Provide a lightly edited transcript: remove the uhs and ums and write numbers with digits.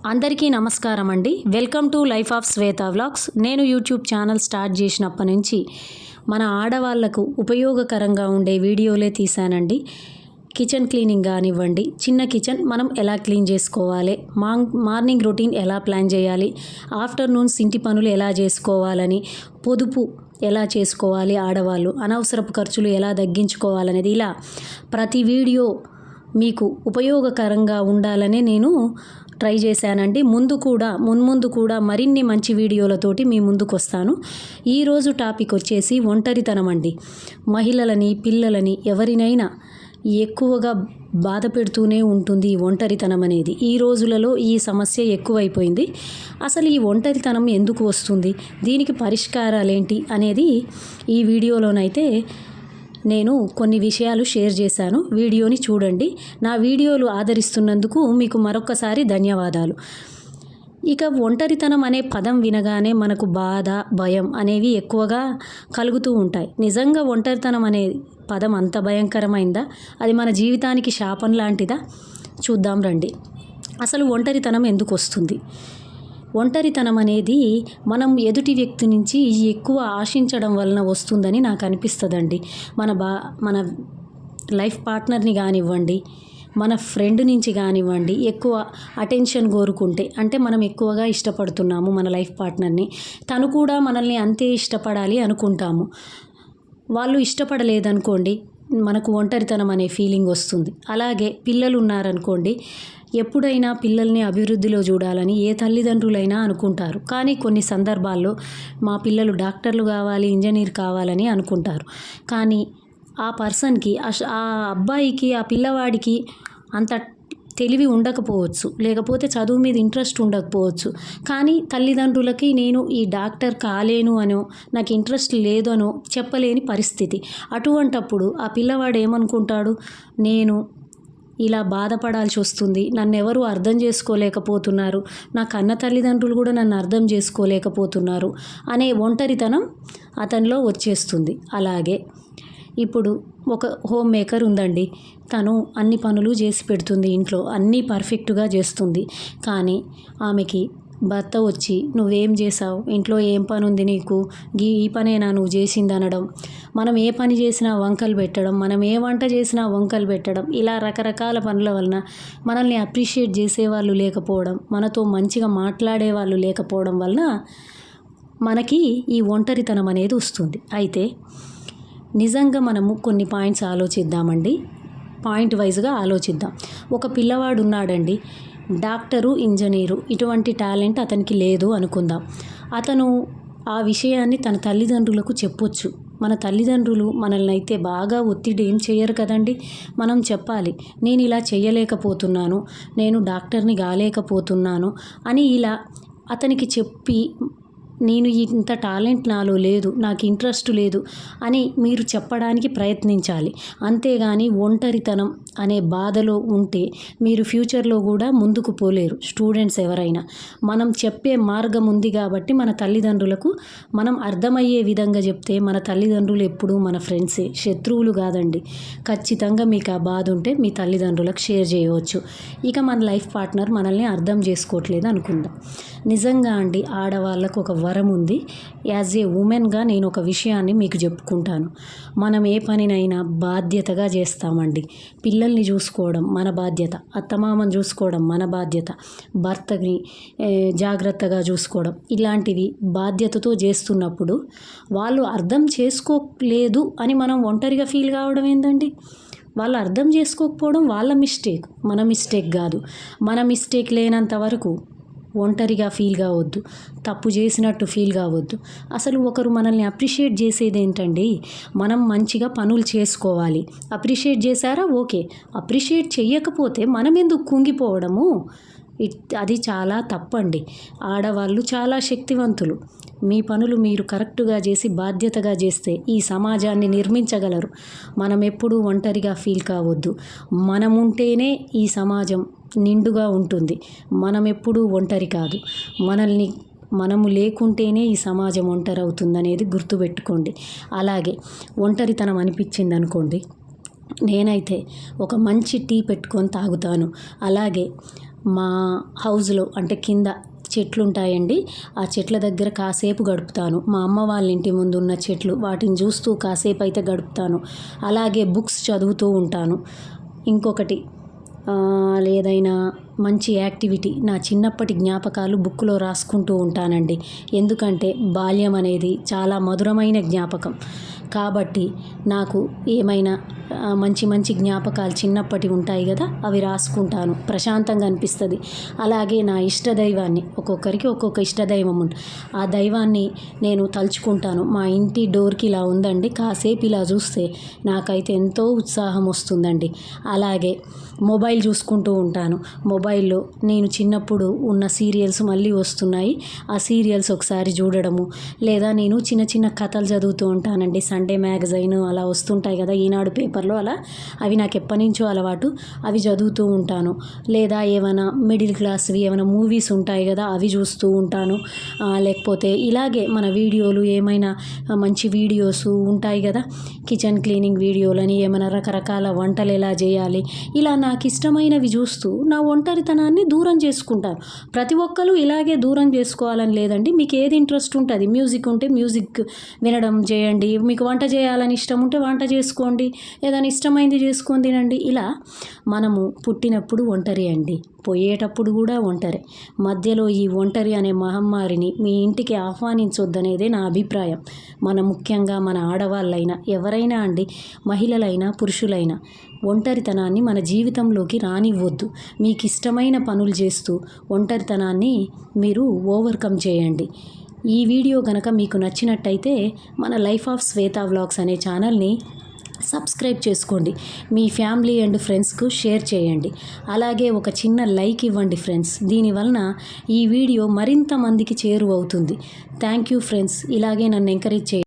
అందరికీ నమస్కారం అండి. Welcome to life of Shweta vlogs. నేను యూట్యూబ్ ఛానల్ స్టార్ట్ చేసినప్పటి నుంచి మన ఆడవాళ్లకు ఉపయోగకరంగా ఉండే వీడియోలే తీసానండి. కిచెన్ క్లీనింగ్ కానివ్వండి, చిన్న కిచెన్ మనం ఎలా క్లీన్ చేసుకోవాలి, మార్నింగ్ రొటీన్ ఎలా ప్లాన్ చేయాలి, ఆఫ్టర్నూన్స్ ఇంటి పనులు ఎలా చేసుకోవాలని, పొదుపు ఎలా చేసుకోవాలి, ఆడవాళ్ళు అనవసరపు ఖర్చులు ఎలా తగ్గించుకోవాలనేది, ఇలా ప్రతి వీడియో మీకు ఉపయోగకరంగా ఉండాలని నేను ట్రై చేశానండి. మున్ముందు కూడా మరిన్ని మంచి వీడియోలతోటి మీ ముందుకు వస్తాను. ఈరోజు టాపిక్ వచ్చేసి ఒంటరితనం అండి. మహిళలని, పిల్లలని, ఎవరినైనా ఎక్కువగా బాధ పెడుతూనే ఉంటుంది ఈ ఒంటరితనం అనేది. ఈ రోజులలో ఈ సమస్య ఎక్కువైపోయింది. అసలు ఈ ఒంటరితనం ఎందుకు వస్తుంది, దీనికి పరిష్కారాలు ఏంటి అనేది ఈ వీడియోలోనైతే నేను కొన్ని విషయాలు షేర్ చేశాను. వీడియోని చూడండి. నా వీడియోలు ఆదరిస్తున్నందుకు మీకు మరొకసారి ధన్యవాదాలు. ఇక ఒంటరితనం అనే పదం వినగానే మనకు బాధ, భయం అనేవి ఎక్కువగా కలుగుతూ ఉంటాయి. నిజంగా ఒంటరితనం అనే పదం అంత భయంకరమైందా? అది మన జీవితానికి శాపం లాంటిదా? చూద్దాం రండి. అసలు ఒంటరితనం ఎందుకు వస్తుంది? ఒంటరితనం అనేది మనం ఎదుటి వ్యక్తి నుంచి ఎక్కువ ఆశించడం వలన వస్తుందని నాకు అనిపిస్తుందండి. మన లైఫ్ పార్ట్నర్ని కానివ్వండి, మన ఫ్రెండ్ నుంచి కానివ్వండి, ఎక్కువ అటెన్షన్ కోరుకుంటే, అంటే మనం ఎక్కువగా ఇష్టపడుతున్నాము మన లైఫ్ పార్ట్నర్ని, తను కూడా మనల్ని అంతే ఇష్టపడాలి అనుకుంటాము. వాళ్ళు ఇష్టపడలేదనుకోండి, మనకు ఒంటరితనం అనే ఫీలింగ్ వస్తుంది. అలాగే పిల్లలు ఉన్నారనుకోండి, ఎప్పుడైనా పిల్లల్ని అభివృద్ధిలో చూడాలని ఏ తల్లిదండ్రులైనా అనుకుంటారు. కానీ కొన్ని సందర్భాల్లో మా పిల్లలు డాక్టర్లు కావాలి, ఇంజనీర్ కావాలని అనుకుంటారు. కానీ ఆ పర్సన్కి, ఆ అబ్బాయికి, ఆ పిల్లవాడికి అంత తెలివి ఉండకపోవచ్చు, లేకపోతే చదువు మీద ఇంట్రెస్ట్ ఉండకపోవచ్చు. కానీ తల్లిదండ్రులకి నేను ఈ డాక్టర్ కాలేను అనో, నాకు ఇంట్రెస్ట్ లేదనో చెప్పలేని పరిస్థితి. అటువంటప్పుడు ఆ పిల్లవాడు ఏమనుకుంటాడు, నేను ఇలా బాధపడాల్సి వస్తుంది, నన్ను ఎవరు అర్థం చేసుకోలేకపోతున్నారు, నా కన్న తల్లిదండ్రులు కూడా నన్ను అర్థం చేసుకోలేకపోతున్నారు అనే ఒంటరితనం అతనిలో వచ్చేస్తుంది. అలాగే ఇప్పుడు ఒక హోమ్ మేకర్ ఉందండి. తను అన్ని పనులు చేసి పెడుతుంది, ఇంట్లో అన్నీ పర్ఫెక్ట్గా చేస్తుంది. కానీ ఆమెకి భర్త వచ్చి, నువ్వేం చేసావు, ఇంట్లో ఏం పని ఉంది నీకు, ఈ పనేనా నువ్వు చేసింది అనడం, మనం ఏ పని చేసినా వంకలు పెట్టడం, మనం ఏ వంట చేసినా వంకలు పెట్టడం, ఇలా రకరకాల పనుల వలన మనల్ని అప్రిషియేట్ చేసేవాళ్ళు లేకపోవడం, మనతో మంచిగా మాట్లాడే వాళ్ళు లేకపోవడం వలన మనకి ఈ ఒంటరితనం అనేది వస్తుంది. అయితే నిజంగా మనము కొన్ని పాయింట్స్ ఆలోచిద్దామండి. పాయింట్ వైజ్గా ఆలోచిద్దాం. ఒక పిల్లవాడు ఉన్నాడండి, డాక్టరు, ఇంజనీరు, ఇటువంటి టాలెంట్ అతనికి లేదు అనుకుందాం. అతను ఆ విషయాన్ని తన తల్లిదండ్రులకు చెప్పొచ్చు. మన తల్లిదండ్రులు మనల్ని అయితే బాగా ఒత్తిడి ఏం చేయరు కదండి. మనం చెప్పాలి, నేను ఇలా చేయలేకపోతున్నాను, నేను డాక్టర్ని కాలేకపోతున్నాను అని ఇలా అతనికి చెప్పి, నేను ఇంత టాలెంట్ నాలో లేదు, నాకు ఇంట్రెస్ట్ లేదు అని మీరు చెప్పడానికి ప్రయత్నించాలి. అంతేగాని ఒంటరితనం అనే బాధలో ఉంటే మీరు ఫ్యూచర్లో కూడా ముందుకు పోలేరు. స్టూడెంట్స్ ఎవరైనా మనం చెప్పే మార్గం ఉంది కాబట్టి మన తల్లిదండ్రులకు మనం అర్థమయ్యే విధంగా చెప్తే, మన తల్లిదండ్రులు ఎప్పుడూ మన ఫ్రెండ్సే, శత్రువులు కాదండి. ఖచ్చితంగా మీకు ఆ బాధ ఉంటే మీ తల్లిదండ్రులకు షేర్ చేయవచ్చు. ఇక మన లైఫ్ పార్ట్నర్ మనల్ని అర్థం చేసుకోవట్లేదు అనుకుందాం. నిజంగా అండి, ఆడవాళ్ళకు ఒక వరం ఉంది. యాజ్ ఏ ఉమెన్గా నేను ఒక విషయాన్ని మీకు చెప్పుకుంటాను. మనం ఏ పనినైనా బాధ్యతగా చేస్తామండి. పిల్లల్ని చూసుకోవడం మన బాధ్యత, అత్తమామను చూసుకోవడం మన బాధ్యత, భర్తని జాగ్రత్తగా చూసుకోవడం, ఇలాంటివి బాధ్యతతో చేస్తున్నప్పుడు వాళ్ళు అర్థం చేసుకోలేదు అని మనం ఒంటరిగా ఫీల్ కావడం ఏందండి? వాళ్ళు అర్థం చేసుకోకపోవడం వాళ్ళ మిస్టేక్, మన మిస్టేక్ కాదు. మన మిస్టేక్ లేనంత వరకు ఒంటరిగా ఫీల్ కావద్దు, తప్పు చేసినట్టు ఫీల్ కావద్దు. అసలు ఒకరు మనల్ని అప్రిషియేట్ చేసేది ఏంటండి? మనం మంచిగా పనులు చేసుకోవాలి. అప్రిషియేట్ చేశారా, ఓకే. అప్రిషియేట్ చేయకపోతే మనం ఎందుకు కుంగిపోవడము? అది చాలా తప్పండి. ఆడవాళ్ళు చాలా శక్తివంతులు. మీ పనులు మీరు కరెక్ట్గా చేసి బాధ్యతగా చేస్తే ఈ సమాజాన్ని నిర్మించగలరు. మనం ఎప్పుడూ ఒంటరిగా ఫీల్ కావద్దు. మనం ఉంటేనే ఈ సమాజం నిండుగా ఉంటుంది. మనం ఎప్పుడూ ఒంటరి కాదు. మనము లేకుంటేనే ఈ సమాజం ఒంటరి అవుతుందనేది గుర్తుపెట్టుకోండి. అలాగే ఒంటరితనం అనిపించింది అనుకోండి, నేనైతే ఒక మంచి టీ పెట్టుకొని తాగుతాను. అలాగే మా హౌస్లో అంటే కింద చెట్లు ఉంటాయండి. ఆ చెట్ల దగ్గర కాసేపు గడుపుతాను. మా అమ్మ వాళ్ళ ఇంటి ముందు ఉన్న చెట్లు వాటిని చూస్తూ కాసేపు అయితే గడుపుతాను. అలాగే బుక్స్ చదువుతూ ఉంటాను. ఇంకొకటి ఏదైనా మంచి యాక్టివిటీ నా చిన్నప్పటి జ్ఞాపకాలు బుక్లో రాసుకుంటూ ఉంటానండి. ఎందుకంటే బాల్యం అనేది చాలా మధురమైన జ్ఞాపకం కాబట్టి నాకు ఏమైనా మంచి మంచి జ్ఞాపకాలు చిన్నప్పటివి ఉంటాయి కదా, అవి రాసుకుంటాను. ప్రశాంతంగా అనిపిస్తుంది. అలాగే నా ఇష్టదైవాన్ని, ఒక్కొక్కరికి ఒక్కొక్క ఇష్టదైవం ఉంటుంది. ఆ దైవాన్ని నేను తలుచుకుంటాను. మా ఇంటి డోర్కి ఇలా ఉందండి, కాసేపు ఇలా చూస్తే నాకైతే ఎంతో ఉత్సాహం వస్తుందండి. అలాగే మొబైల్ చూసుకుంటూ ఉంటాను. మొబైల్లో నేను చిన్నప్పుడు ఉన్న సీరియల్స్ మళ్ళీ వస్తున్నాయి, ఆ సీరియల్స్ ఒకసారి చూడడము, లేదా నేను చిన్న చిన్న కథలు చదువుతూ ఉంటానండి. సండే మ్యాగజైన్ అలా వస్తుంటాయి కదా, ఈనాడు పేపర్లో, అలా అవి నాకు ఎప్పటి నుంచో అలవాటు, అవి చదువుతూ ఉంటాను. లేదా ఏమైనా మిడిల్ క్లాస్వి ఏమైనా మూవీస్ ఉంటాయి కదా, అవి చూస్తూ ఉంటాను. లేకపోతే ఇలాగే మన వీడియోలు ఏమైనా మంచి వీడియోస్ ఉంటాయి కదా, కిచెన్ క్లీనింగ్ వీడియోలని, ఏమైనా రకరకాల వంటలు ఎలా చేయాలి, ఇలా నాకు ఇష్టమైనవి చూస్తూ నా ఒంటరితనాన్ని దూరం చేసుకుంటాను. ప్రతి ఒక్కరు ఇలాగే దూరం చేసుకోవాలని లేదండి. మీకు ఏది ఇంట్రెస్ట్ ఉంటుంది, మ్యూజిక్ ఉంటే మ్యూజిక్ వినడం చేయండి, మీకు వంట చేయాలని ఇష్టం ఉంటే వంట చేసుకోండి, ఏదైనా ఇష్టమైంది చేసుకొని తినండి. ఇలా మనము పుట్టినప్పుడు ఒంటరి అండి, పోయేటప్పుడు కూడా ఒంటరి. మధ్యలో ఈ ఒంటరి అనే మహమ్మారిని మీ ఇంటికి ఆహ్వానించొద్దనేదే నా అభిప్రాయం. ముఖ్యంగా మన ఆడవాళ్ళైనా ఎవరైనా అండి, మహిళలైనా పురుషులైనా ఒంటరితనాన్ని మన జీవితంలోకి రానివ్వద్దు. మీకు ఇష్టమైన పనులు చేస్తూ ఒంటరితనాన్ని మీరు ఓవర్కమ్ చేయండి. ఈ వీడియో కనుక మీకు నచ్చినట్టయితే మన లైఫ్ ఆఫ్ శ్వేత వ్లాగ్స్ అనే ఛానల్ని సబ్స్క్రైబ్ చేసుకోండి. మీ ఫ్యామిలీ అండ్ ఫ్రెండ్స్కు షేర్ చేయండి. అలాగే ఒక చిన్న లైక్ ఇవ్వండి ఫ్రెండ్స్. దీనివలన ఈ వీడియో మరింత మందికి చేరువవుతుంది. Thank you friends. ఇలాగే నన్ను ఎంకరేజ్ చేయండి.